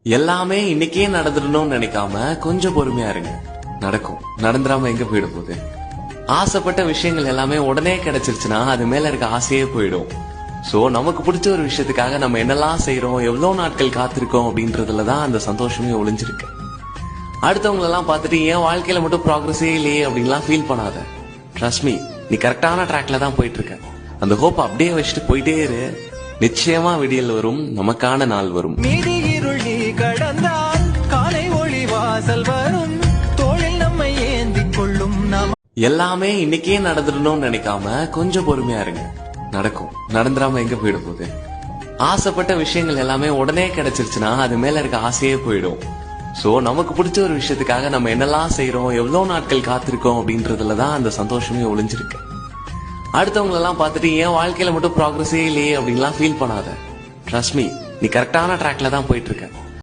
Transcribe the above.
எல்லாமே இன்னைக்கே நடந்துடணும்னு நினைக்காம கொஞ்சம் பொறுமையா இருங்க. நடக்கும். நடந்துராம எங்க போயிட போகுது? ஆசைப்பட்ட விஷயங்கள் எல்லாமே உடனே கிடைச்சிருச்சுன்னா அது மேல இருக்க ஆசையே போயிடும். சோ நமக்கு பிடிச்ச ஒரு விஷயத்துக்காக நம்ம என்னெல்லாம் செய்யறோம், எவ்வளவு நாட்கள் காத்திருக்கோம் அப்படின்றதுலதான் அந்த சந்தோஷமே ஒளிஞ்சிருக்கு. அடுத்தவங்களெல்லாம் பார்த்துட்டு என் வாழ்க்கையில மட்டும் ப்ராக்ரஸே இல்லையே அப்படின்லாம் ஃபீல் பண்ணாத. ட்ரஸ்ட் மீ, நீ கரெக்டான ட்ராக்ல தான் போயிட்டு இருக்க. அந்த ஹோப் அப்படியே வச்சுட்டு போயிட்டே இரு. நிச்சயமா விடியல் வரும், நமக்கான நாள் வரும். கடந்தால் காலை ஒளி வாசல் வரும், தோளில் நம்மை ஏந்தி கொள்ளும். எல்லாமே இன்னைக்கே நடந்துடணும்னு நினைக்காம கொஞ்சம் பொறுமையா இருங்க. நடக்கும். நடந்துராம எங்க போயிட போகுது? ஆசைப்பட்ட விஷயங்கள் எல்லாமே உடனே கிடைச்சிருச்சுன்னா அது மேல இருக்க ஆசையே போயிடும். சோ நமக்கு பிடிச்ச ஒரு விஷயத்துக்காக நம்ம என்னெல்லாம் செய்யறோம், எவ்வளவு நாட்கள் காத்திருக்கோம் அப்படின்றதுலதான் அந்த சந்தோஷமே ஒளிஞ்சிருக்கு. அடுத்தவங்களெல்லாம் பார்த்துட்டு என் வாழ்க்கையில மட்டும் ப்ராக்ரஸே இல்லையே அப்படின்லாம் ஃபீல் பண்ணாத. ட்ரஸ்ட் மீ, நீ கரெக்டான ட்ராக்ல தான் போயிட்டு இருக்க.